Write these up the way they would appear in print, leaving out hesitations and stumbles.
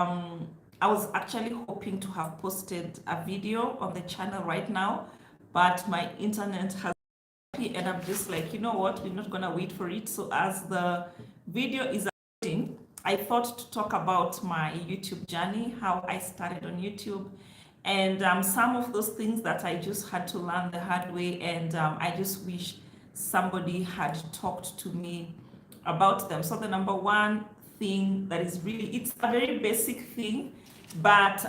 I was actually hoping to have posted a video on the channel right now, but my internet has, and I'm just like, you know what, we're not gonna wait for it. So as the video is uploading, I thought to talk about my YouTube journey, how I started on YouTube, and some of those things that I just had to learn the hard way, and I just wish somebody had talked to me about them. So the number one thing that is really, it's a very basic thing, but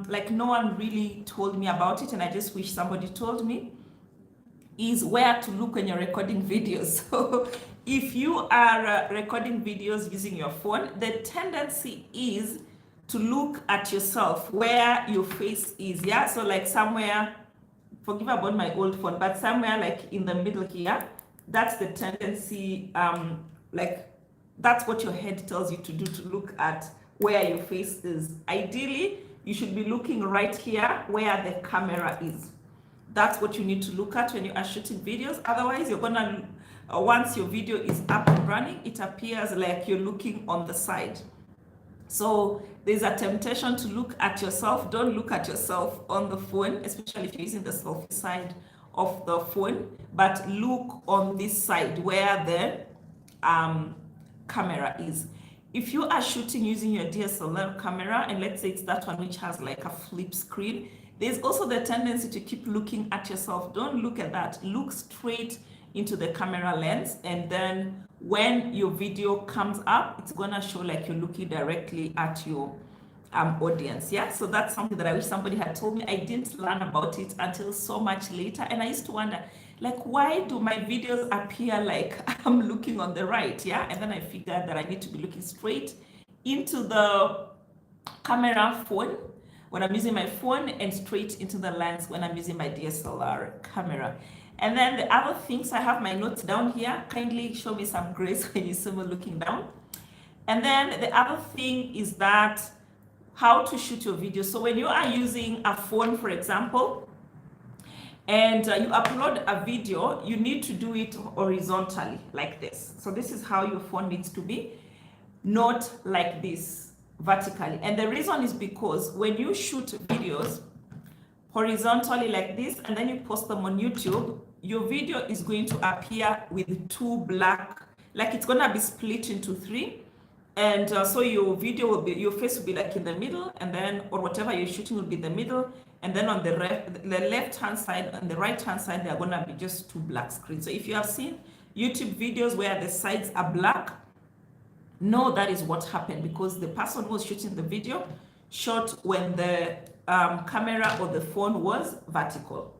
like no one really told me about it, and I just wish somebody told me, is where to look when you're recording videos. So if you are recording videos using your phone, the tendency is to look at yourself where your face is. Yeah, so like somewhere, forgive about my old phone, but somewhere like in the middle here, that's the tendency. Like that's what your head tells you to do, to look at where your face is. Ideally, you should be looking right here where the camera is. That's what you need to look at when you are shooting videos. Otherwise, you're gonna, once your video is up and running, it appears like you're looking on the side. So there's a temptation to look at yourself. Don't look at yourself on the phone, especially if you're using the selfie side of the phone, but look on this side where the camera is. If you are shooting using your DSLR camera, and let's say it's that one which has like a flip screen, there's also the tendency to keep looking at yourself. Don't look at that. Look straight into the camera lens, and then when your video comes up, it's gonna show like you're looking directly at your audience. Yeah, so that's something that I wish somebody had told me. I didn't learn about it until so much later, and I used to wonder, like, why do my videos appear like I'm looking on the right? Yeah, and then I figured that I need to be looking straight into the camera phone when I'm using my phone, and straight into the lens when I'm using my DSLR camera. And then the other things, I have my notes down here. Kindly show me some grace when you see me looking down. And then the other thing is that how to shoot your video. So when you are using a phone, for example, and you upload a video, you need to do it horizontally like this. So this is how your phone needs to be, not like this vertically. And the reason is because when you shoot videos horizontally like this, and then you post them on YouTube, your video is going to appear with two black, like it's gonna be split into three. And so your video will be, your face will be like in the middle, and then, or whatever you're shooting will be in the middle. And then on the left hand side and the right hand side, they're gonna be just two black screens. So if you have seen YouTube videos where the sides are black, no, that is what happened, because the person who was shooting the video shot when the camera or the phone was vertical.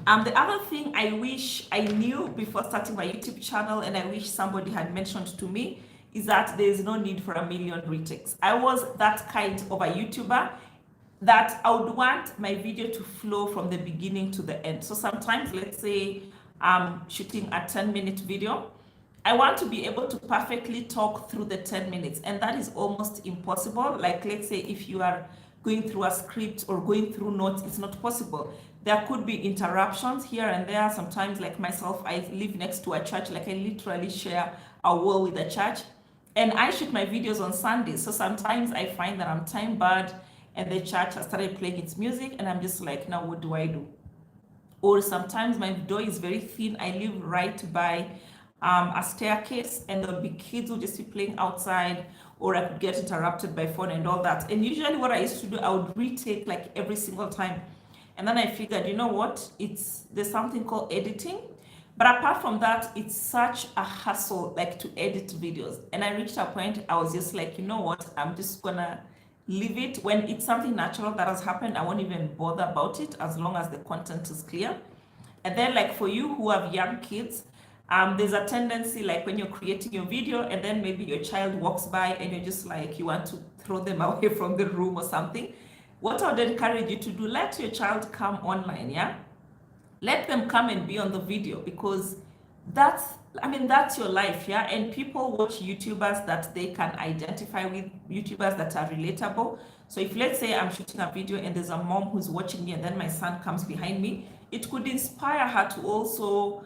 The other thing I wish I knew before starting my YouTube channel, and I wish somebody had mentioned to me, is that there is no need for a million retakes. I was that kind of a YouTuber that I would want my video to flow from the beginning to the end. So sometimes, let's say I'm shooting a 10-minute video, I want to be able to perfectly talk through the 10 minutes, and that is almost impossible. Like, let's say if you are going through a script or going through notes, it's not possible. There could be interruptions here and there. Sometimes, like myself, I live next to a church, like I literally share a wall with a church, and I shoot my videos on Sundays. So sometimes I find that I'm time barred, and the church has started playing its music, and I'm just like, now what do I do? Or sometimes my door is very thin. I live right by a staircase, and there'll be kids who just be playing outside, or I could get interrupted by phone and all that. And usually what I used to do, I would retake like every single time. And then I figured, you know what, there's something called editing. But apart from that, it's such a hassle, like, to edit videos. And I reached a point, I was just like, you know what, I'm just gonna leave it. When it's something natural that has happened, I won't even bother about it, as long as the content is clear. And then, like, for you who have young kids, there's a tendency, like when you're creating your video and then maybe your child walks by and you're just like, you want to throw them away from the room or something. What I would encourage you to do, let your child come online, yeah? Let them come and be on the video, because that's your life, yeah? And people watch YouTubers that they can identify with, YouTubers that are relatable. So if, let's say, I'm shooting a video and there's a mom who's watching me and then my son comes behind me, it could inspire her to also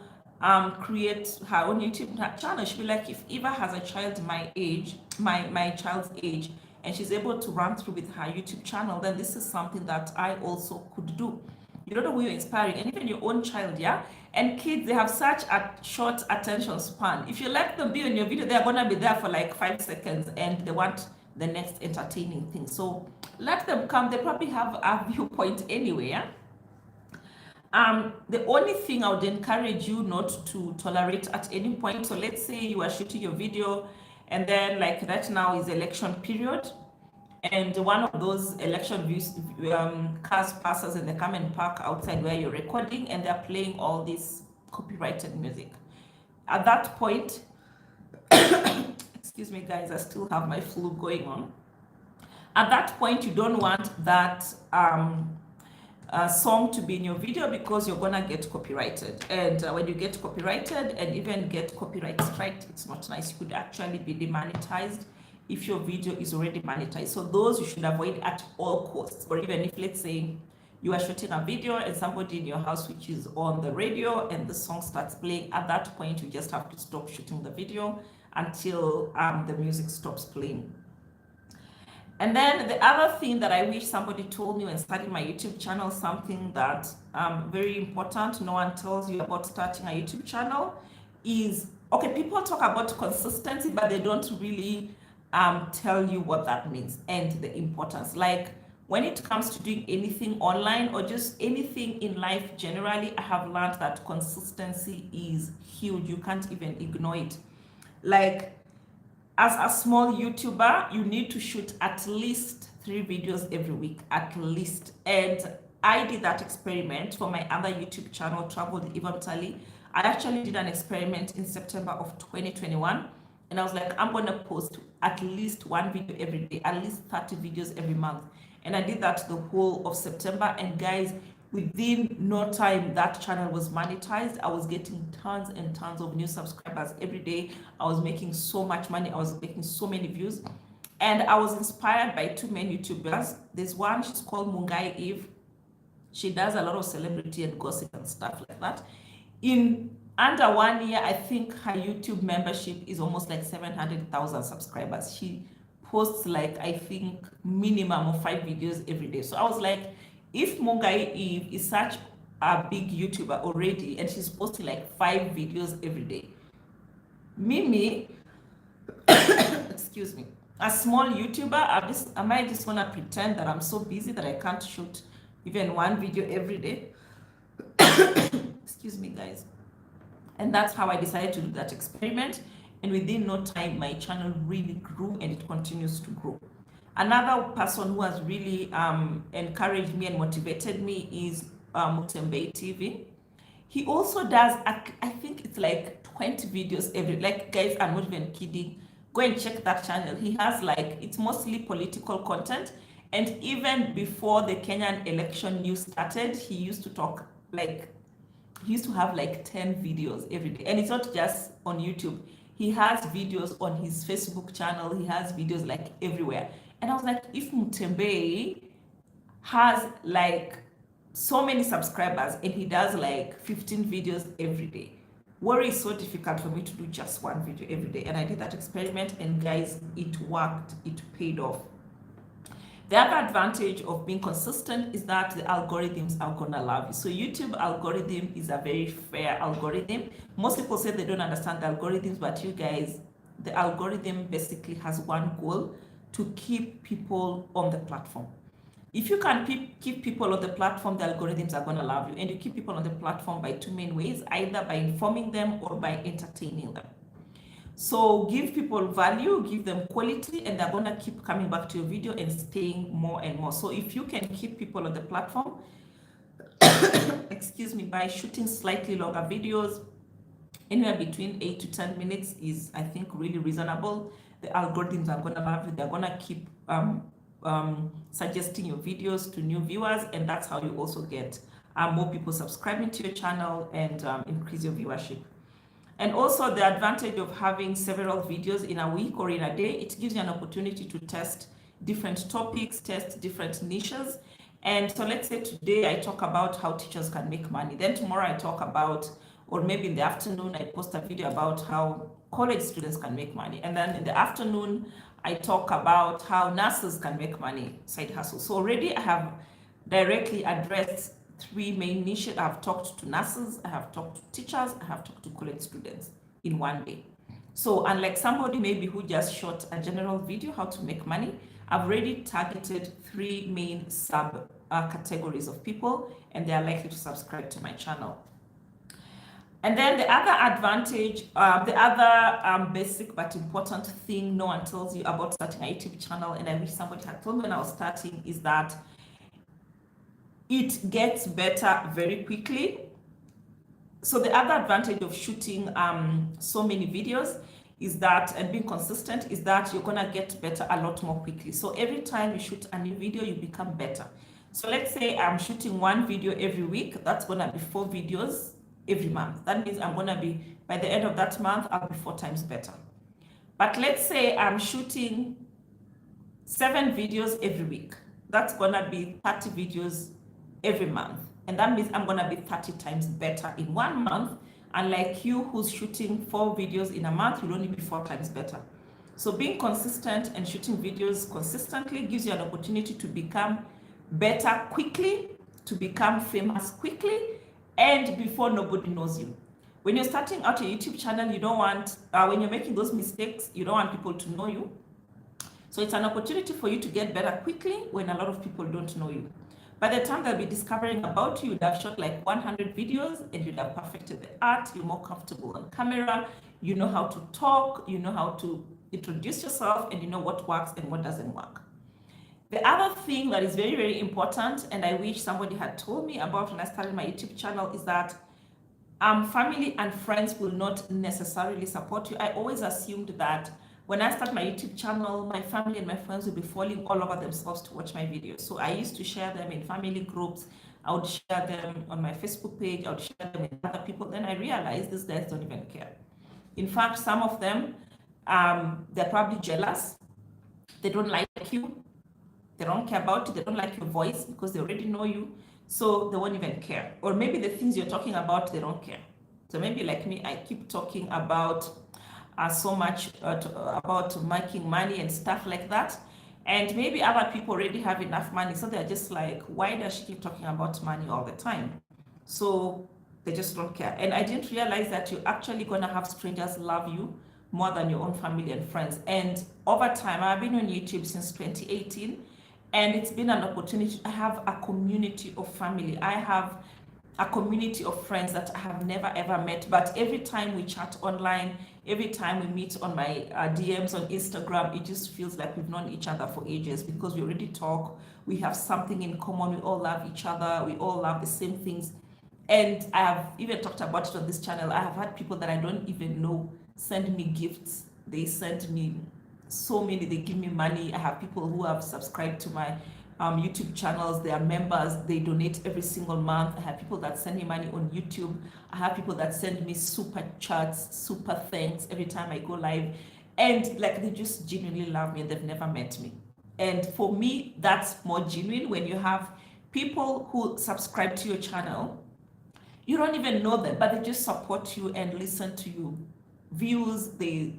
create her own YouTube channel. She'll be like, if Eva has a child my age, my child's age, and she's able to run through with her YouTube channel, then this is something that I also could do. You don't know who you're inspiring, and even your own child, yeah? And kids, they have such a short attention span. If you let them be on your video, they're gonna be there for like 5 seconds and they want the next entertaining thing. So let them come, they probably have a viewpoint anyway, yeah? The only thing I would encourage you not to tolerate at any point, so let's say you are shooting your video and then like right now is election period, and one of those election views, cars passes and they come and park outside where you're recording and they're playing all this copyrighted music. At that point, excuse me guys, I still have my flu going on. At that point, you don't want that song to be in your video because you're gonna get copyrighted. And when you get copyrighted and even get copyright striked, it's not nice. You could actually be demonetized if your video is already monetized. So those you should avoid at all costs. Or even if, let's say, you are shooting a video and somebody in your house which is on the radio and the song starts playing, at that point you just have to stop shooting the video until the music stops playing. And then the other thing that I wish somebody told me when starting my YouTube channel, something that very important, no one tells you about starting a YouTube channel, is, okay, people talk about consistency, but they don't really tell you what that means and the importance. Like when it comes to doing anything online or just anything in life generally, I have learned that consistency is huge. You can't even ignore it. Like as a small YouTuber, you need to shoot at least 3 videos every week, at least. And I did that experiment for my other YouTube channel, Travel the Eventually. I actually did an experiment in September of 2021. And I was like, I'm gonna post at least 1 video every day, at least 30 videos every month. And I did that the whole of September. And guys, within no time, that channel was monetized. I was getting tons and tons of new subscribers every day. I was making so much money. I was making so many views. And I was inspired by 2 main YouTubers. There's one, she's called Mungai Eve. She does a lot of celebrity and gossip and stuff like that. In under 1 year, I think her YouTube membership is almost like 700,000 subscribers. She posts like, I think, minimum of 5 videos every day. So I was like, if Mungai Eve is such a big YouTuber already and she's posting like 5 videos every day, Mimi, excuse me, a small YouTuber, I might just want to pretend that I'm so busy that I can't shoot even 1 video every day. Excuse me, guys. And that's how I decided to do that experiment. And within no time, my channel really grew and it continues to grow. Another person who has really encouraged me and motivated me is Mutembe TV. He also does, I think it's like 20 videos every, like guys, I'm not even kidding. Go and check that channel. He has like, it's mostly political content. And even before the Kenyan election news started, he used to talk like, he used to have like 10 videos every day. And it's not just on YouTube. He has videos on his Facebook channel. He has videos like everywhere. And I was like, if Mutembe has like so many subscribers and he does like 15 videos every day, what is so difficult for me to do just 1 video every day? And I did that experiment and guys, it worked, it paid off. The other advantage of being consistent is that the algorithms are gonna love you. So YouTube algorithm is a very fair algorithm. Most people say they don't understand the algorithms, but you guys, the algorithm basically has one goal: to keep people on the platform. If you can keep people on the platform, the algorithms are gonna love you. And you keep people on the platform by 2 main ways, either by informing them or by entertaining them. So give people value, give them quality, and they're gonna keep coming back to your video and staying more and more. So if you can keep people on the platform, excuse me, by shooting slightly longer videos, anywhere between 8 to 10 minutes is, I think, really reasonable. The algorithms are gonna love you. They're gonna keep suggesting your videos to new viewers, and that's how you also get more people subscribing to your channel and increase your viewership. And also the advantage of having several videos in a week or in a day, it gives you an opportunity to test different topics, test different niches. And so let's say today I talk about how teachers can make money. Then tomorrow I talk about, or maybe in the afternoon, I post a video about how college students can make money. And then in the afternoon, I talk about how nurses can make money, side hustle. So already I have directly addressed three main niches. I've talked to nurses, I have talked to teachers, I have talked to college students in one day. So unlike somebody maybe who just shot a general video how to make money, I've already targeted three main sub categories of people, and they are likely to subscribe to my channel. And then the other advantage, the other basic but important thing no one tells you about starting a YouTube channel, and I wish somebody had told me when I was starting, is that it gets better very quickly. So the other advantage of shooting so many videos is that, and being consistent, is that you're gonna get better a lot more quickly. So every time you shoot a new video, you become better. So let's say I'm shooting one video every week, that's gonna be 4 videos every month. That means I'm gonna be, by the end of that month, I'll be 4 times better. But let's say I'm shooting 7 videos every week. That's gonna be 30 videos every month. And that means I'm gonna be 30 times better in 1 month. Unlike you who's shooting 4 videos in a month, you'll only be 4 times better. So being consistent and shooting videos consistently gives you an opportunity to become better quickly, to become famous quickly, and before nobody knows you. When you're starting out a YouTube channel, you don't want, when you're making those mistakes, you don't want people to know you. So it's an opportunity for you to get better quickly when a lot of people don't know you. By the time they'll be discovering about you, you'd have shot like 100 videos and you'd have perfected the art, you're more comfortable on camera, you know how to talk, you know how to introduce yourself, and you know what works and what doesn't work. The other thing that is very, very important, and I wish somebody had told me about when I started my YouTube channel, is that family and friends will not necessarily support you. I always assumed that when I start my YouTube channel, my family and my friends will be falling all over themselves to watch my videos. So I used to share them in family groups. I would share them on my Facebook page. I would share them with other people. Then I realized these guys don't even care. In fact, some of them, they're probably jealous. They don't like you. They don't care about you. They don't like your voice because they already know you. So they won't even care. Or maybe the things you're talking about, they don't care. So maybe like me, I keep talking about so much about making money and stuff like that. And maybe other people already have enough money. So they're just like, why does she keep talking about money all the time? So they just don't care. And I didn't realize that you're actually going to have strangers love you more than your own family and friends. And over time, I've been on YouTube since 2018. And it's been an opportunity. I have a community of family. I have a community of friends that I have never ever met. But every time we chat online, every time we meet on my DMs on Instagram, it just feels like we've known each other for ages because we already talk. We have something in common. We all love each other. We all love the same things. And I have even talked about it on this channel. I have had people that I don't even know send me gifts. They send me so many, they give me money. I have people who have subscribed to my YouTube channels. They are members. They donate every single month. I have people that send me money on YouTube. I have people that send me super chats, super thanks every time I go live. And like, they just genuinely love me and they've never met me. And for me, that's more genuine when you have people who subscribe to your channel. You don't even know them, but they just support you and listen to you. Views, they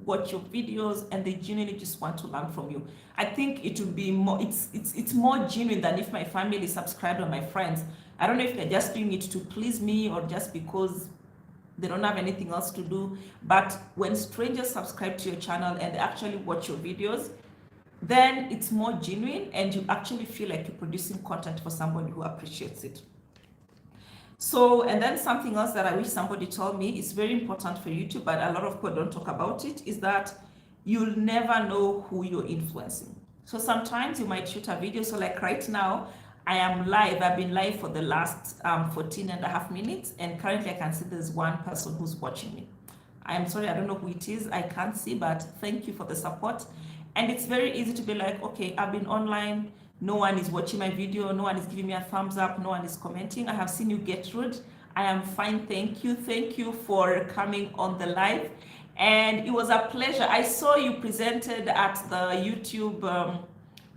watch your videos, and they genuinely just want to learn from you. I think it would be more, it's more genuine than if my family subscribed or my friends. I don't know if they're just doing it to please me or just because they don't have anything else to do. But when strangers subscribe to your channel and they actually watch your videos, then it's more genuine and you actually feel like you're producing content for somebody who appreciates it. So, and then something else that I wish somebody told me is very important for YouTube, but a lot of people don't talk about it, is that you'll never know who you're influencing. So sometimes you might shoot a video. So like right now, I am live. I've been live for the last 14 and a half minutes. And currently I can see there's one person who's watching me. I'm sorry, I don't know who it is. I can't see, but thank you for the support. And it's very easy to be like, okay, I've been online. No one is watching my video. No one is giving me a thumbs up. No one is commenting. I have seen you, Gertrude. I am fine. Thank you. Thank you for coming on the live. And it was a pleasure. I saw you presented at the YouTube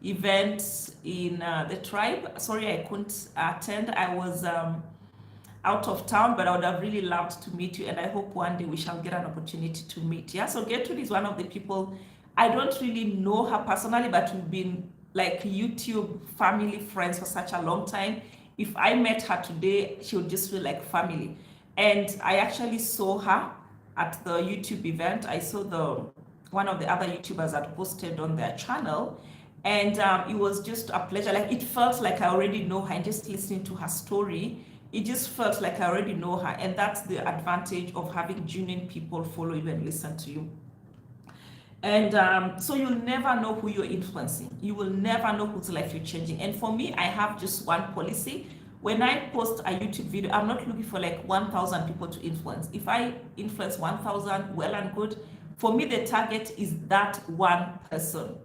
event in the tribe. Sorry, I couldn't attend. I was out of town, but I would have really loved to meet you. And I hope one day we shall get an opportunity to meet. Yeah. So Gertrude is one of the people I don't really know her personally, but we've been like YouTube family friends for such a long time. If I met her today, she would just feel like family. And I actually saw her at the YouTube event. I saw the one of the other YouTubers that posted on their channel, and it was just a pleasure. Like it felt like I already know her, and just listening to her story, it just felt like I already know her. And that's the advantage of having genuine people follow you and listen to you. And so you'll never know who you're influencing. You will never know whose life you're changing. And for me, I have just one policy. When I post a YouTube video, I'm not looking for like 1,000 people to influence. If I influence 1,000, well and good. For me, the target is that one person.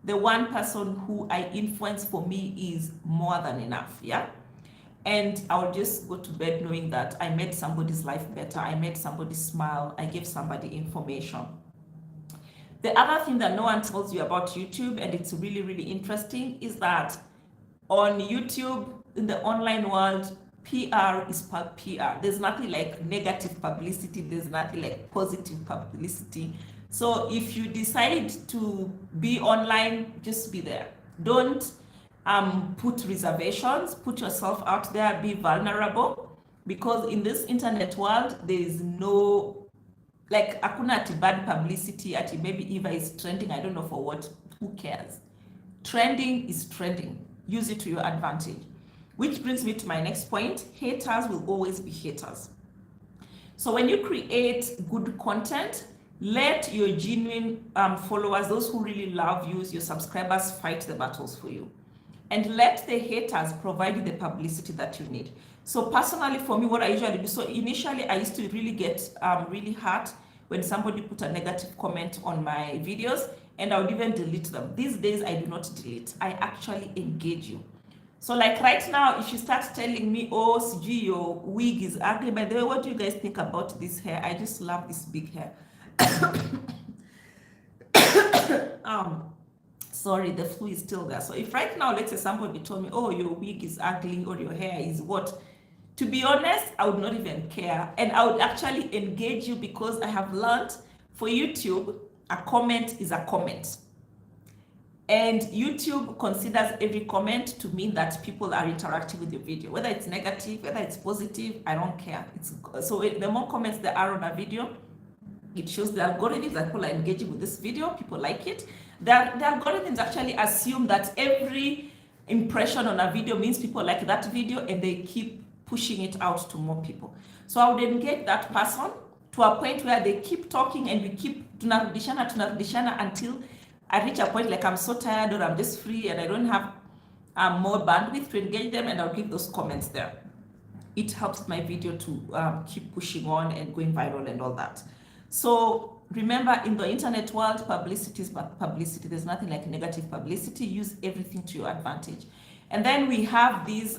The one person who I influence, for me, is more than enough. Yeah. And I'll just go to bed knowing that I made somebody's life better. I made somebody smile. I gave somebody information. The other thing that no one tells you about YouTube, and it's really, really interesting, is that on YouTube, in the online world, PR is PR. There's nothing like negative publicity. There's nothing like positive publicity. So if you decide to be online, just be there. Don't put reservations. Put yourself out there. Be vulnerable, because in this internet world, there is no like hakuna ati bad publicity ati maybe Eva is trending, I don't know for what, who cares? Trending is trending. Use it to your advantage. Which brings me to my next point. Haters will always be haters. So when you create good content, let your genuine followers, those who really love you, your subscribers, fight the battles for you. And let the haters provide you the publicity that you need. So personally, for me, what I usually do, so initially I used to really get really hurt when somebody put a negative comment on my videos, and I would even delete them. These days, I do not delete. I actually engage you. So like right now, if you start telling me, oh, CG, your wig is ugly, by the way, what do you guys think about this hair? I just love this big hair. Sorry, the flu is still there. So if right now, let's say somebody told me, oh, your wig is ugly or your hair is what? To be honest, I would not even care. And I would actually engage you, because I have learned for YouTube, a comment is a comment. And YouTube considers every comment to mean that people are interacting with your video. Whether it's negative, whether it's positive, I don't care. So the more comments there are on a video, it shows the algorithms that people are engaging with this video, people like it. The algorithms actually assume that every impression on a video means people like that video, and they keep pushing it out to more people. So I would engage that person to a point where they keep talking, and we keep tunarudishana until I reach a point like I'm so tired, or I'm just free and I don't have more bandwidth to engage them, and I'll give those comments there. It helps my video to keep pushing on and going viral and all that. So remember, in the internet world, publicity is publicity. There's nothing like negative publicity. Use everything to your advantage. And then we have these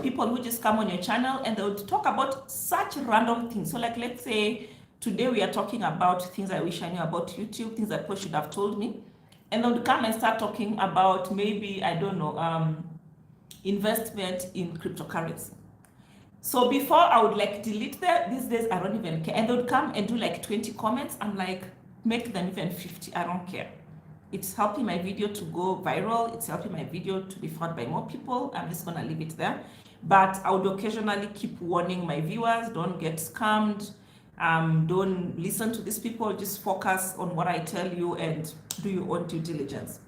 people who just come on your channel and they would talk about such random things. So like, let's say today we are talking about things I wish I knew about YouTube, things that people should have told me. And they would come and start talking about maybe, I don't know, investment in cryptocurrency. So before I would like delete them, these days I don't even care. And they would come and do like 20 comments. I'm like, make them even 50, I don't care. It's helping my video to go viral. It's helping my video to be found by more people. I'm just gonna leave it there. But I would occasionally keep warning my viewers, don't get scammed. Don't listen to these people, just focus on what I tell you and do your own due diligence.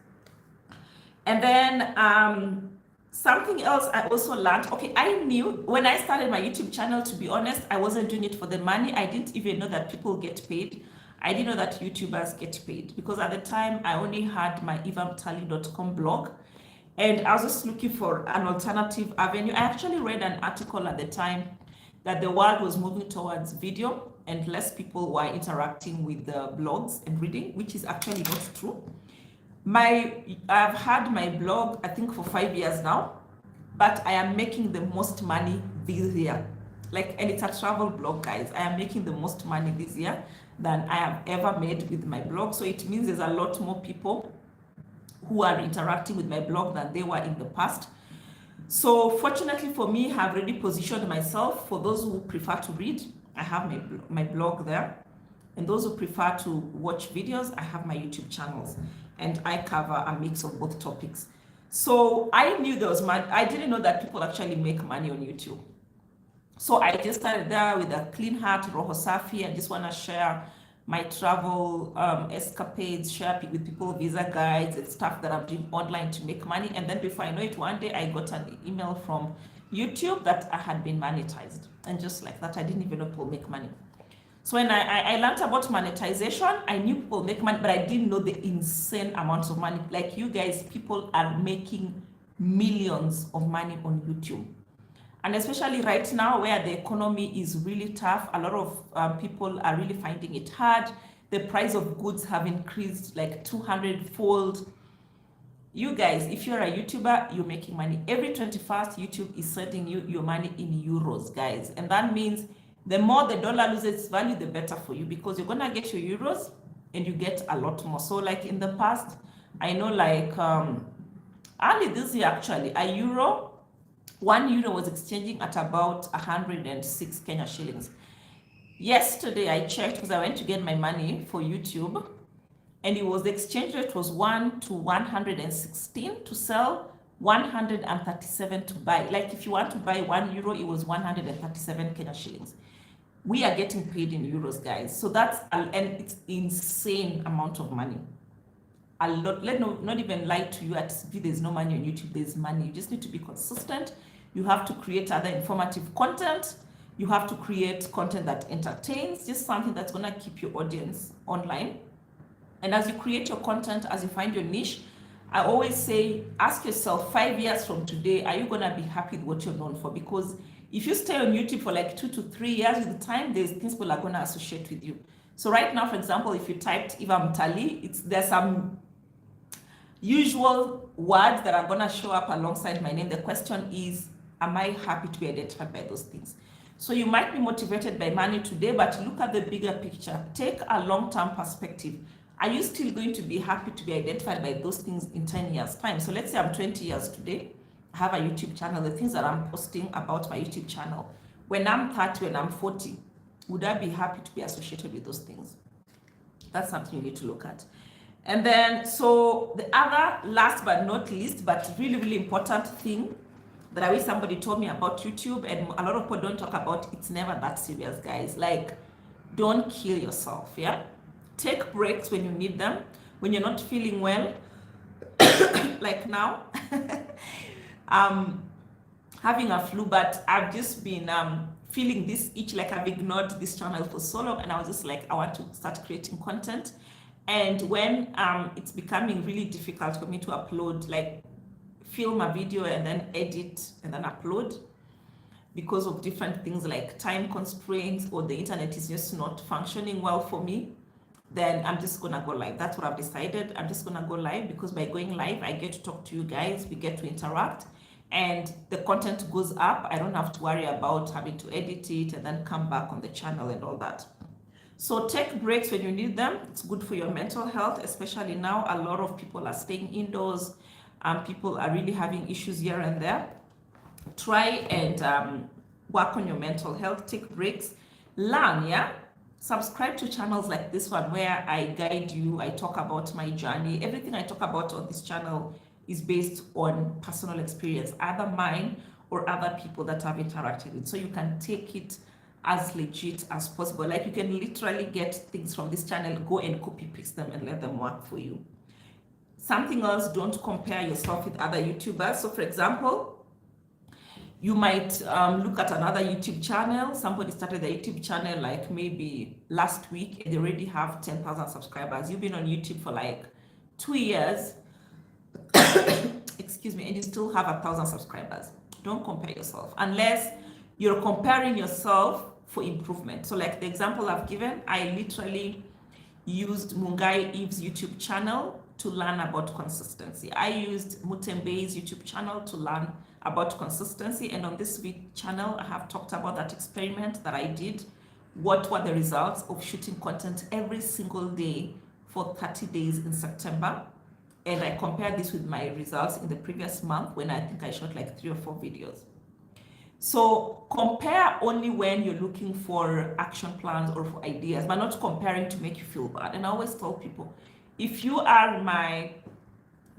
And then something else I also learned, okay, I knew when I started my YouTube channel, to be honest, I wasn't doing it for the money. I didn't even know that people get paid. I didn't know that YouTubers get paid, because at the time I only had my evamtali.com blog, and I was just looking for an alternative avenue. I actually read an article at the time that the world was moving towards video and less people were interacting with the blogs and reading, which is actually not true. I've had my blog, I think, for 5 years now, but I am making the most money this year. Like, and it's a travel blog, guys. I am making the most money this year than I have ever made with my blog. So it means there's a lot more people who are interacting with my blog than they were in the past. So fortunately for me, I've already positioned myself for those who prefer to read. I have my blog there. And those who prefer to watch videos, I have my YouTube channels, and I cover a mix of both topics. So I knew there was money. I didn't know that people actually make money on YouTube. So I just started there with a clean heart, roho safi. I just want to share my travel escapades, share with people visa guides and stuff that I'm doing online to make money. And then before I know it, one day I got an email from YouTube that I had been monetized. And just like that, I didn't even know people make money. So when I learned about monetization, I knew people make money, but I didn't know the insane amounts of money. Like you guys, people are making millions of money on YouTube. And especially right now where the economy is really tough, a lot of people are really finding it hard. The price of goods have increased like 200-fold. You guys, if you're a YouTuber, you're making money. Every 21st, YouTube is sending you your money in euros, guys. And that means the more the dollar loses its value, the better for you, because you're gonna get your euros and you get a lot more. So like in the past, I know like early this year actually, a euro, 1 euro was exchanging at about 106 Kenya shillings. Yesterday I checked because I went to get my money for YouTube, and it was the exchange rate was 1 to 116 to sell, 137 to buy. Like if you want to buy 1 euro, it was 137 Kenya shillings. We are getting paid in euros, guys. So that's, and it's insane amount of money. A lot. Not even lie to you at there's no money on YouTube. There's money. You just need to be consistent. You have to create other informative content. You have to create content that entertains, just something that's gonna keep your audience online. And as you create your content, as you find your niche, I always say, ask yourself, 5 years from today, are you gonna be happy with what you're known for? Because if you stay on YouTube for like 2 to 3 years, with the time, there's things people are gonna associate with you. So right now, for example, if you typed Eva Mtali, there's some usual words that are gonna show up alongside my name. The question is, am I happy to be identified by those things? So you might be motivated by money today, but look at the bigger picture. Take a long-term perspective. Are you still going to be happy to be identified by those things in 10 years time? So let's say I'm 20 years today, I have a YouTube channel, the things that I'm posting about my YouTube channel. When I'm 30, when I'm 40, would I be happy to be associated with those things? That's something you need to look at. And then, so the other, last but not least, but really, really important thing that I wish somebody told me about YouTube, and a lot of people don't talk about, it's never that serious, guys. Like, don't kill yourself, yeah? Take breaks when you need them. When you're not feeling well, like now, having a flu, but I've just been feeling this itch, like I've ignored this channel for so long, and I was just like, I want to start creating content. And when it's becoming really difficult for me to upload, like film a video and then edit and then upload, because of different things like time constraints, or the internet is just not functioning well for me, then I'm just gonna go live. That's what I've decided. I'm just gonna go live, because by going live, I get to talk to you guys, we get to interact, and the content goes up. I don't have to worry about having to edit it and then come back on the channel and all that. So take breaks when you need them. It's good for your mental health, especially now. A lot of people are staying indoors. People are really having issues here and there. Try and work on your mental health. Take breaks. Learn, yeah? Subscribe to channels like this one, where I guide you. I talk about my journey. Everything I talk about on this channel is based on personal experience, either mine or other people that I've interacted with. So you can take it as legit as possible. Like, you can literally get things from this channel, go and copy paste them and let them work for you. Something else, don't compare yourself with other YouTubers. So for example, you might look at another YouTube channel. Somebody started a YouTube channel like maybe last week, and they already have 10,000 subscribers. You've been on YouTube for like 2 years, excuse me, and you still have 1,000 subscribers. Don't compare yourself unless you're comparing yourself for improvement. So like the example I've given, I literally used Mungai Eve's YouTube channel to learn about consistency. I used Mutembe's YouTube channel to learn about consistency. And on this week channel, I have talked about that experiment that I did. What were the results of shooting content every single day for 30 days in September? And I compared this with my results in the previous month, when I think I shot like 3 or 4 videos. So compare only when you're looking for action plans or for ideas, but not comparing to make you feel bad. And I always tell people, if you are my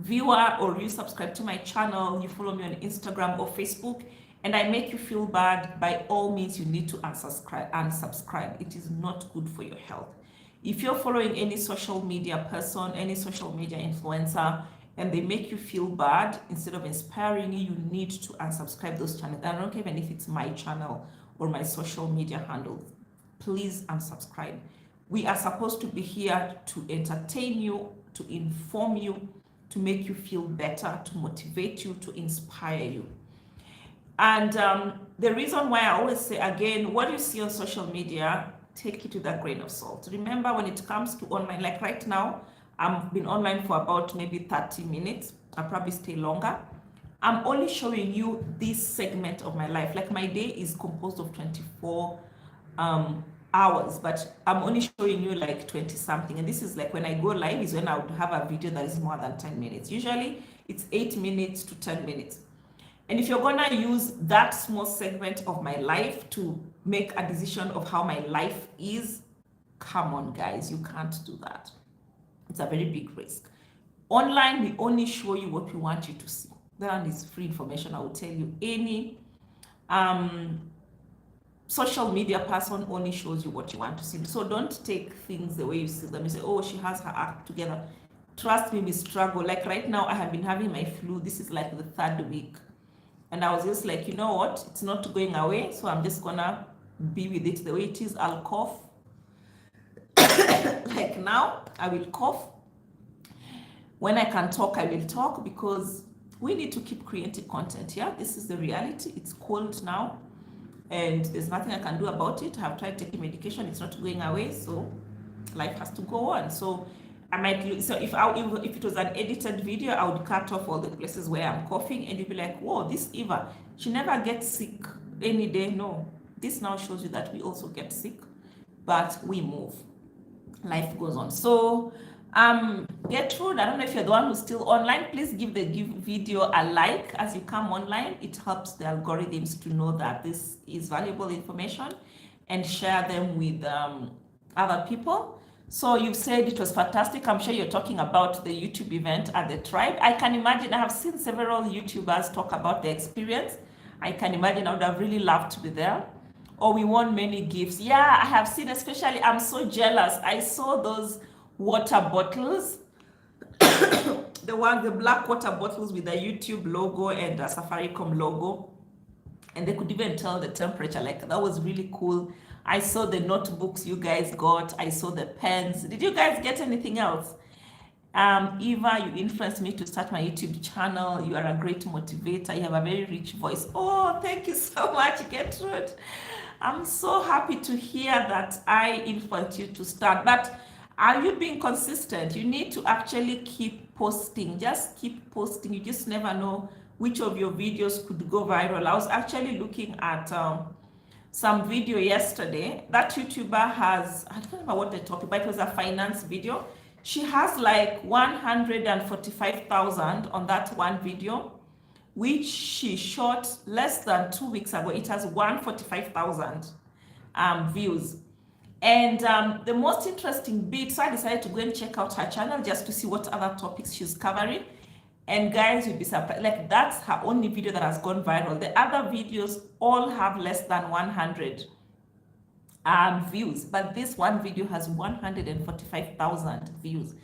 viewer or you subscribe to my channel, you follow me on Instagram or Facebook, and I make you feel bad, by all means, you need to unsubscribe. It is not good for your health. If you're following any social media person, any social media influencer, and they make you feel bad, instead of inspiring you, you need to unsubscribe those channels. I don't care even if it's my channel or my social media handles. Please unsubscribe. We are supposed to be here to entertain you, to inform you, to make you feel better, to motivate you, to inspire you. And the reason why I always say, again, what you see on social media, take it with a grain of salt. Remember, when it comes to online, like right now, I've been online for about maybe 30 minutes. I'll probably stay longer. I'm only showing you this segment of my life. Like my day is composed of 24 hours, but I'm only showing you like 20 something. And this is like when I go live is when I would have a video that is more than 10 minutes. Usually it's 8 minutes to 10 minutes. And if you're gonna use that small segment of my life to make a decision of how my life is, come on guys, you can't do that. It's a very big risk. Online, we only show you what we want you to see. That is free information. I will tell you, any social media person only shows you what you want to see. So don't take things the way you see them. You say, oh, she has her act together. Trust me, we struggle. Like right now, I have been having my flu. This is like the 3rd week. And I was just like, you know what? It's not going away. So I'm just gonna be with it the way it is. I'll cough. Like now, I will cough. When I can talk, I will talk, because we need to keep creating content. Yeah, this is the reality. It's cold now, and there's nothing I can do about it. I've tried taking medication. It's not going away. So life has to go on. So I might, so if it was an edited video, I would cut off all the places where I'm coughing, and you'd be like, whoa, this Eva, she never gets sick any day. No, this now shows you that we also get sick, but we move. Life goes on. So Gertrude, I don't know if you're the one who's still online. Please give the video a like as you come online. It helps the algorithms to know that this is valuable information, and share them with other people. So you said it was fantastic. I'm sure you're talking about the YouTube event at the Tribe. I can imagine, I have seen several YouTubers talk about the experience. I can imagine I would have really loved to be there. Or we won many gifts. Yeah, I have seen, especially, I'm so jealous. I saw those water bottles, the black water bottles with the YouTube logo and the Safaricom logo. And they could even tell the temperature. Like, that was really cool. I saw the notebooks you guys got. I saw the pens. Did you guys get anything else? Eva, you influenced me to start my YouTube channel. You are a great motivator. You have a very rich voice. Oh, thank you so much, Gertrude. I'm so happy to hear that I influenced you to start. But are you being consistent? You need to actually keep posting. Just keep posting. You just never know which of your videos could go viral. I was actually looking at some video yesterday. That YouTuber has, I don't remember what the topic, but it was a finance video. She has like 145,000 on that one video, which she shot less than 2 weeks ago. It has 145,000 views. And the most interesting bit, so I decided to go and check out her channel just to see what other topics she's covering. And guys, you'll be surprised. Like, that's her only video that has gone viral. The other videos all have less than 100 views, but this one video has 145,000 views.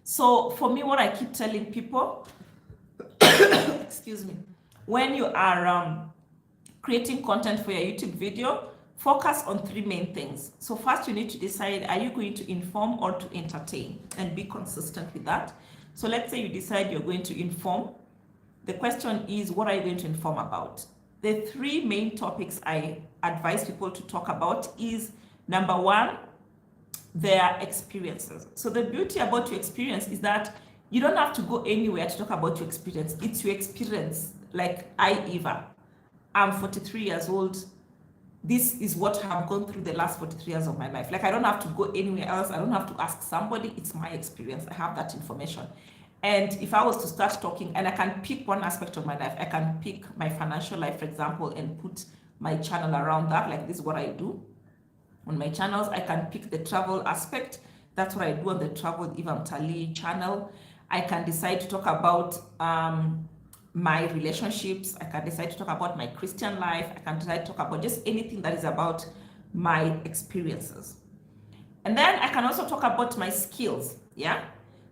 So for me, what I keep telling people, excuse me, when you are creating content for your YouTube video, focus on 3 main things. So first, you need to decide, are you going to inform or to entertain, and be consistent with that. So let's say you decide you're going to inform. The question is, what are you going to inform about? The 3 main topics I advise people to talk about is, number 1, their experiences. So the beauty about your experience is that you don't have to go anywhere to talk about your experience. It's your experience. Like Eva, I'm 43 years old. This is what I've gone through the last 43 years of my life. Like, I don't have to go anywhere else. I don't have to ask somebody. It's my experience. I have that information. And if I was to start talking, and I can pick one aspect of my life, I can pick my financial life, for example, and put my channel around that. Like, this is what I do on my channels. I can pick the travel aspect. That's what I do on the Travel with Eva Mtalii channel. I can decide to talk about my relationships. I can decide to talk about my Christian life. I can decide to talk about just anything that is about my experiences. And then I can also talk about my skills. Yeah.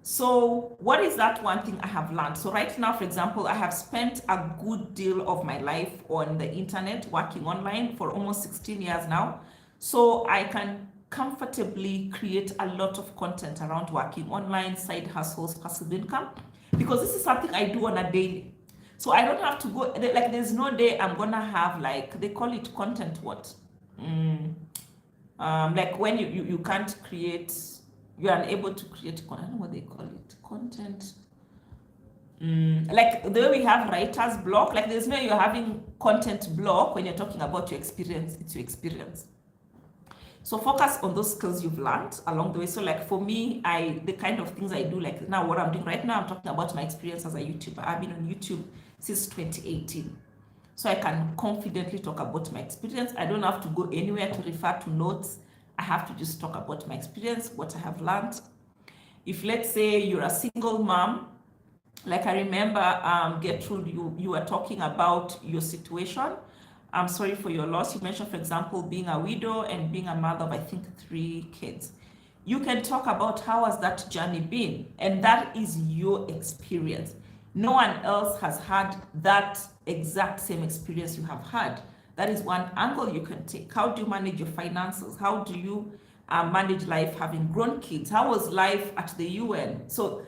So what is that one thing I have learned? So right now, for example, I have spent a good deal of my life on the internet, working online for almost 16 years now. So I can comfortably create a lot of content around working online, side hustles, passive income, because this is something I do on a daily. So I don't have to go, like, there's no day I'm gonna have, like, they call it content what? Like when you can't create, you're unable to create, I don't know what they call it, content. Like the way we have writer's block, like there's no, you're having content block when you're talking about your experience, it's your experience. So focus on those skills you've learned along the way. So like for me, the kind of things I do, like now what I'm doing right now, I'm talking about my experience as a YouTuber. I've been on YouTube since 2018. So I can confidently talk about my experience. I don't have to go anywhere to refer to notes. I have to just talk about my experience, what I have learned. If let's say you're a single mom, like I remember Gertrude, you were talking about your situation. I'm sorry for your loss. You mentioned, for example, being a widow and being a mother of, I think, 3 kids. You can talk about how has that journey been, and that is your experience. No one else has had that exact same experience you have had. That is one angle you can take. How do you manage your finances? How do you manage life having grown kids? How was life at the UN? So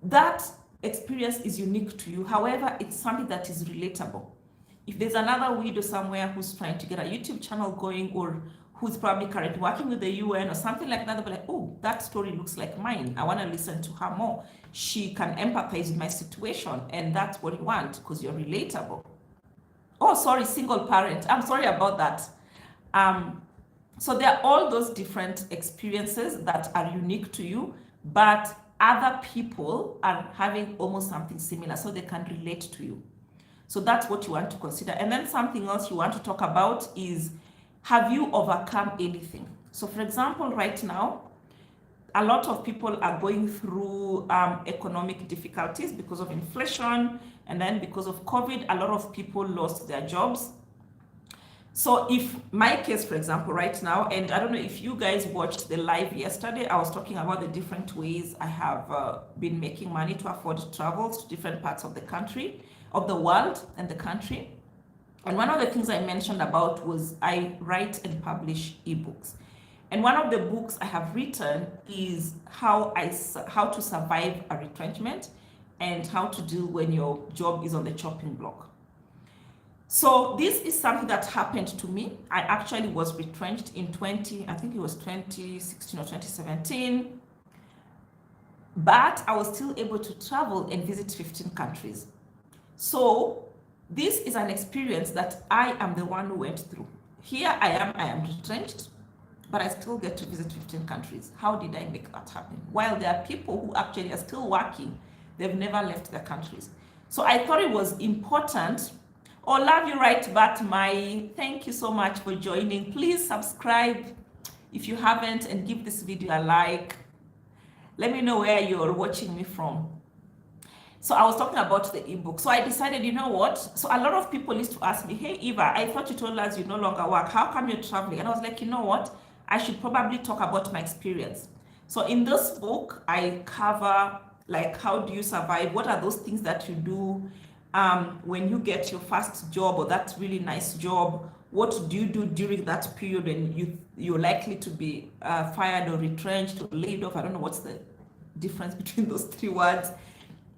that experience is unique to you. However, it's something that is relatable. If there's another widow somewhere who's trying to get a YouTube channel going, or who's probably currently working with the UN or something like that, they'll be like, oh, that story looks like mine. I want to listen to her more. She can empathize with my situation, and that's what you want because you're relatable. Oh, sorry, single parent. I'm sorry about that. So there are all those different experiences that are unique to you, but other people are having almost something similar, so they can relate to you. So that's what you want to consider. And then something else you want to talk about is, have you overcome anything? So for example, right now, a lot of people are going through economic difficulties because of inflation, and then because of COVID, a lot of people lost their jobs. So if my case, for example, right now, and I don't know if you guys watched the live yesterday, I was talking about the different ways I have been making money to afford travels to different parts of the country, of the world and the country. And one of the things I mentioned about was I write and publish ebooks. And one of the books I have written is how to survive a retrenchment and how to deal when your job is on the chopping block. So this is something that happened to me. I actually was retrenched in 2016 or 2017, but I was still able to travel and visit 15 countries. So this is an experience that I am the one who went through. Here I am retrenched, but I still get to visit 15 countries. How did I make that happen? While there are people who actually are still working, they've never left their countries. So I thought it was important. Oh, love you right back, my. Thank you so much for joining. Please subscribe if you haven't, and give this video a like. Let me know where you're watching me from. So I was talking about the ebook. So I decided, you know what? So a lot of people used to ask me, hey, Eva, I thought you told us you no longer work. How come you're traveling? And I was like, you know what? I should probably talk about my experience. So in this book, I cover like, how do you survive? What are those things that you do when you get your first job or that really nice job? What do you do during that period when you're likely to be fired or retrenched or laid off? I don't know what's the difference between those 3 words.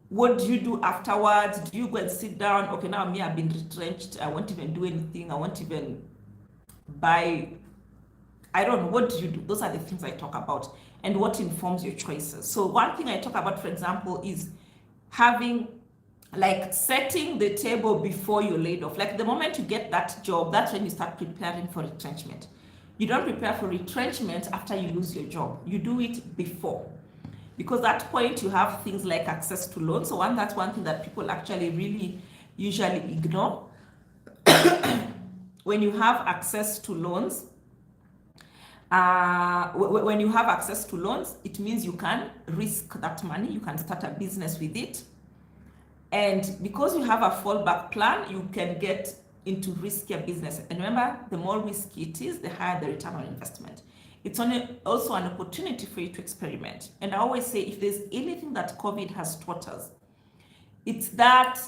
What do you do afterwards? Do you go and sit down? Okay, now me, I've been retrenched. I won't even do anything. I won't even buy. I don't know. What do you do? Those are the things I talk about, and what informs your choices. So one thing I talk about, for example, is having, like, setting the table before you're laid off. Like the moment you get that job, that's when you start preparing for retrenchment. You don't prepare for retrenchment after you lose your job. You do it before. Because at that point you have things like access to loans. So that's one thing that people actually really usually ignore. when you have access to loans, when you have access to loans, it means you can risk that money, you can start a business with it. And because you have a fallback plan, you can get into riskier business. And remember, the more risky it is, the higher the return on investment. It's also an opportunity for you to experiment. And I always say, if there's anything that COVID has taught us, it's that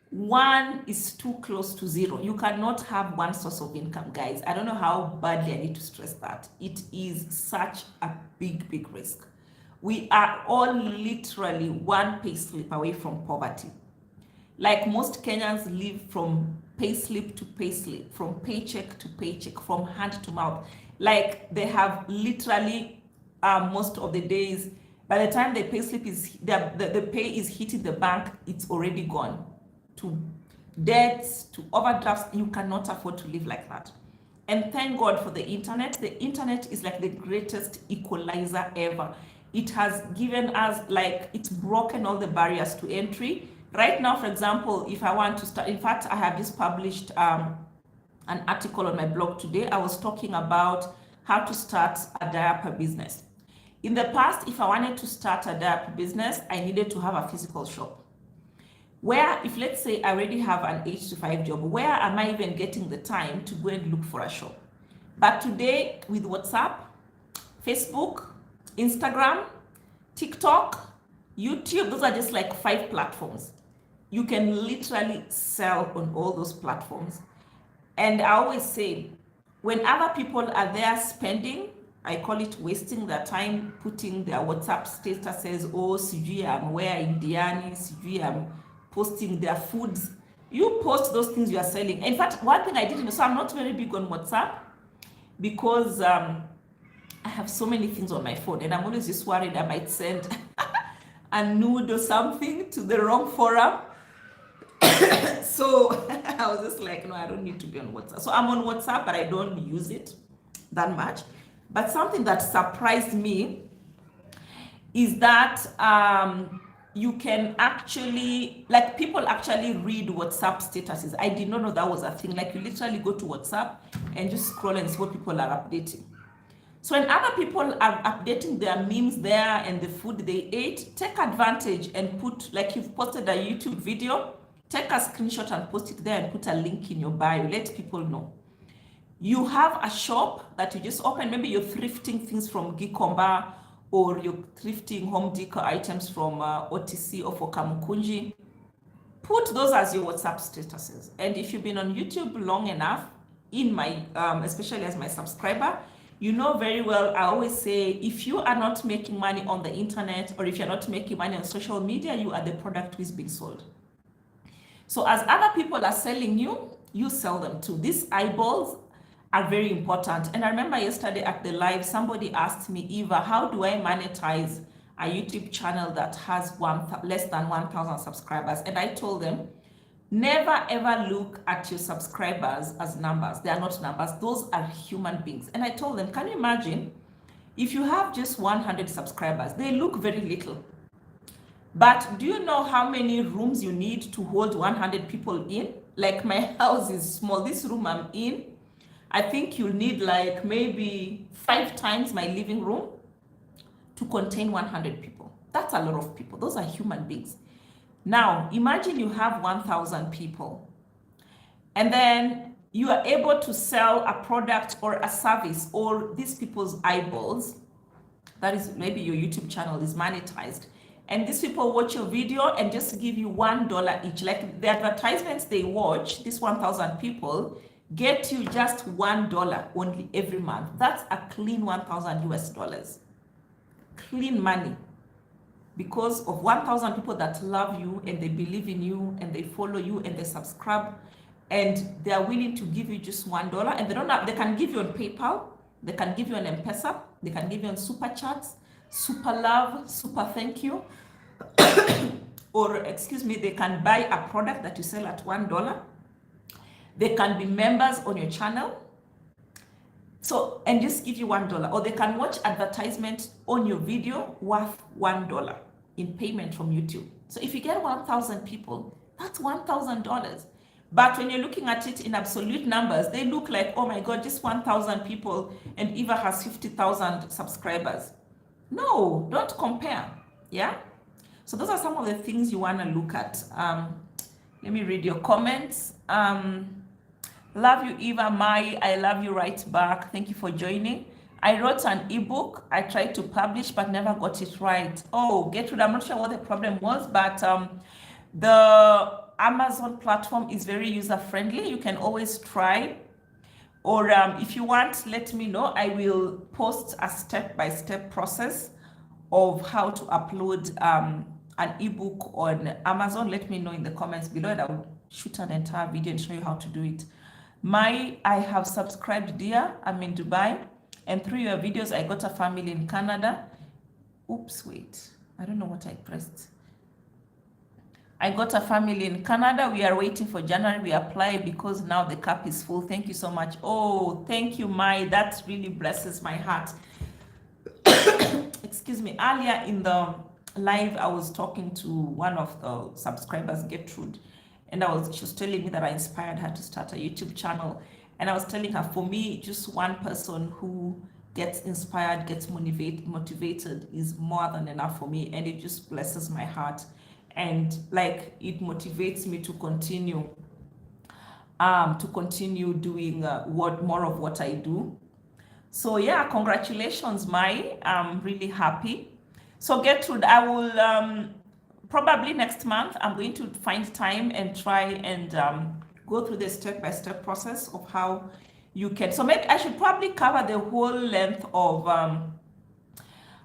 one is too close to zero. You cannot have one source of income, guys. I don't know how badly I need to stress that. It is such a big, big risk. We are all literally one pay slip away from poverty. Like most Kenyans live from pay slip to pay slip, from paycheck to paycheck, from hand to mouth. Like they have literally most of the days, by the time the pay slip is, the pay is hitting the bank, it's already gone. To debts, to overdrafts. You cannot afford to live like that. And thank God for the internet. The internet is like the greatest equalizer ever. It has given us, like, it's broken all the barriers to entry. Right now, for example, if I want to start, in fact, I have just published an article on my blog today. I was talking about how to start a diaper business. In the past, if I wanted to start a diaper business, I needed to have a physical shop. Where, if let's say I already have an 8 to 5 job, where am I even getting the time to go and look for a shop? But today, with WhatsApp, Facebook, Instagram, TikTok, YouTube, those are just like 5 platforms. You can literally sell on all those platforms. And I always say, when other people are there spending, I call it wasting their time, putting their WhatsApp statuses, oh, sijui I'm where Indiani, sijui I'm posting their foods. You post those things you are selling. In fact, one thing I didn't know, so I'm not very big on WhatsApp because I have so many things on my phone and I'm always just worried I might send a nude or something to the wrong forum. So I was just like, no, I don't need to be on WhatsApp. So I'm on WhatsApp, but I don't use it that much. But something that surprised me is that you can actually, like, people actually read WhatsApp statuses. I did not know that was a thing. Like, you literally go to WhatsApp and just scroll and see what people are updating. So when other people are updating their memes there and the food they ate, take advantage and put, like, you've posted a YouTube video, take a screenshot and post it there and put a link in your bio. Let people know. You have a shop that you just open. Maybe you're thrifting things from Gikomba, or you're thrifting home decor items from OTC or for Kamukunji. Put those as your WhatsApp statuses. And if you've been on YouTube long enough, in my, especially as my subscriber, you know very well, I always say, if you are not making money on the internet, or if you're not making money on social media, you are the product which is being sold. So as other people are selling you, you sell them too. These eyeballs are very important. And I remember yesterday at the live, somebody asked me, Eva, how do I monetize a YouTube channel that has less than 1,000 subscribers? And I told them, never ever look at your subscribers as numbers. They are not numbers, those are human beings. And I told them, can you imagine if you have just 100 subscribers? They look very little. But do you know how many rooms you need to hold 100 people in? Like, my house is small. This room I'm in, I think you'll need like maybe 5 times my living room to contain 100 people. That's a lot of people. Those are human beings. Now, imagine you have 1,000 people, and then you are able to sell a product or a service, or these people's eyeballs, that is, maybe your YouTube channel is monetized, and these people watch your video and just give you $1 each. Like, the advertisements they watch, these 1,000 people, get you just $1 only every month. That's a clean 1,000 US dollars. Clean money. Because of 1,000 people that love you and they believe in you and they follow you and they subscribe and they are willing to give you just $1, and they can give you on PayPal, they can give you on Mpesa, they can give you on Super Chats, Super Love, Super Thank You, or excuse me, they can buy a product that you sell at $1. They can be members on your channel, so, and just give you $1, or they can watch advertisement on your video worth $1 in payment from YouTube. So if you get 1,000 people, that's $1,000. But when you're looking at it in absolute numbers, they look like, oh my God, just 1,000 people and Eva has 50,000 subscribers. No, don't compare. Yeah. So those are some of the things you want to look at. Let me read your comments. Love you, Eva. Mai, I love you right back. Thank you for joining. I wrote an ebook. I tried to publish, but never got it right. Oh, Gertrude, I'm not sure what the problem was, but the Amazon platform is very user-friendly. You can always try. Or if you want, let me know. I will post a step-by-step process of how to upload an ebook on Amazon. Let me know in the comments below, and I will shoot an entire video and show you how to do it. I have subscribed, dear. I'm in Dubai, and through your videos, I got a family in Canada. Oops, wait. I don't know what I pressed. I got a family in Canada. We are waiting for January. We apply because now the cap is full. Thank you so much. Oh, thank you, Mai. That really blesses my heart. Excuse me. Earlier in the live, I was talking to one of the subscribers, Gertrude, and she was telling me that I inspired her to start a YouTube channel. And I was telling her, for me, just one person who gets inspired, gets motivated is more than enough for me. And it just blesses my heart. And like, it motivates me to continue doing more of what I do. So yeah, congratulations, Mai. I'm really happy. So Gertrude, I will probably next month, I'm going to find time and try and go through the step-by-step process of how you can. So maybe I should probably cover the whole length of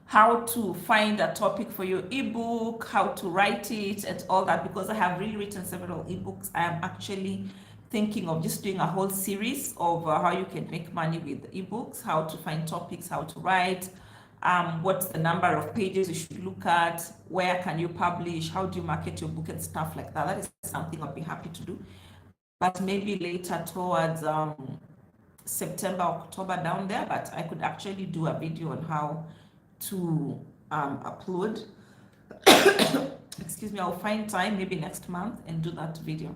how to find a topic for your ebook, how to write it, and all that, because I have really written several ebooks. I am actually thinking of just doing a whole series of how you can make money with ebooks, how to find topics, how to write, what's the number of pages you should look at, where can you publish, how do you market your book, and stuff like that. That is something I'll be happy to do. But maybe later towards September, October, down there, but I could actually do a video on how to upload. Excuse me, I'll find time maybe next month and do that video.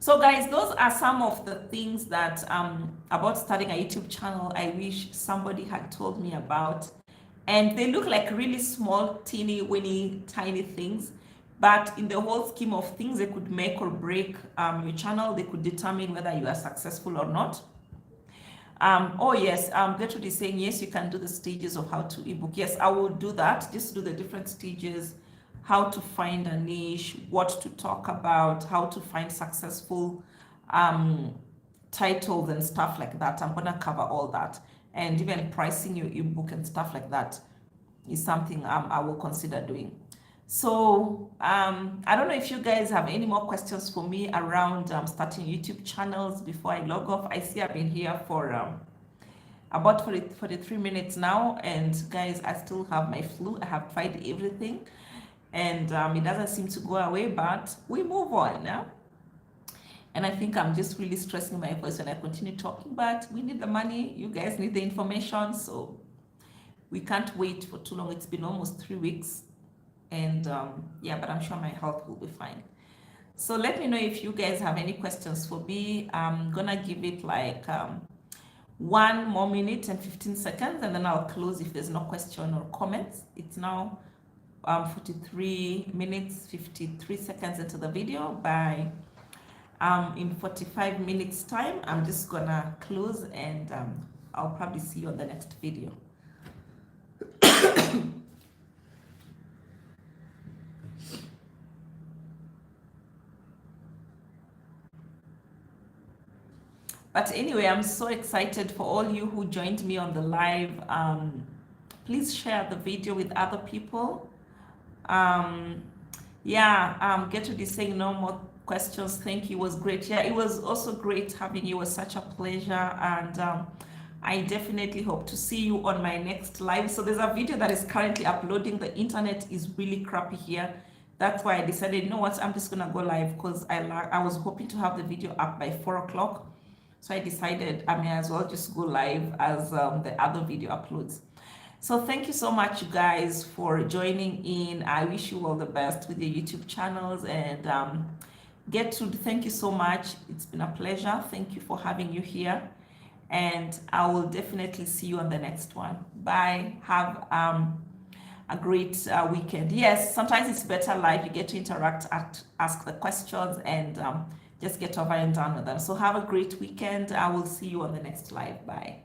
So guys, those are some of the things that about starting a YouTube channel I wish somebody had told me about. And they look like really small, teeny, weeny, tiny things, but in the whole scheme of things, they could make or break your channel. They could determine whether you are successful or not. Oh yes, Gertrude is saying, yes, you can do the stages of how to ebook. Yes, I will do that. Just do the different stages, how to find a niche, what to talk about, how to find successful titles and stuff like that. I'm gonna cover all that. And even pricing your ebook and stuff like that is something I will consider doing. So I don't know if you guys have any more questions for me around starting YouTube channels before I log off. I see I've been here for about 43 minutes now, and guys, I still have my flu. I have tried everything, and it doesn't seem to go away, but we move on now. And I think I'm just really stressing my voice when I continue talking, but we need the money. You guys need the information, so we can't wait for too long. It's been almost 3 weeks. And yeah, but I'm sure my health will be fine. So let me know if you guys have any questions for me. I'm gonna give it like 1 more minute and 15 seconds, and then I'll close if there's no question or comments. It's now 43 minutes 53 seconds into the video. By in 45 minutes time, I'm just gonna close, and I'll probably see you on the next video. But anyway, I'm so excited for all you who joined me on the live. Please share the video with other people. Gertrude is saying no more questions. Thank you. It was great. Yeah, it was also great having you. It was such a pleasure. And I definitely hope to see you on my next live. So there's a video that is currently uploading. The internet is really crappy here. That's why I decided, you know what, I'm just gonna go live, because I was hoping to have the video up by 4 o'clock. So I decided I may as well just go live as the other video uploads. So thank you so much, you guys, for joining in. I wish you all the best with your YouTube channels, and Gertrude, thank you so much. It's been a pleasure. Thank you for having you here. And I will definitely see you on the next one. Bye. Have a great weekend. Yes, sometimes it's better live. You get to interact, ask the questions, and just get over and done with them. So have a great weekend. I will see you on the next live. Bye.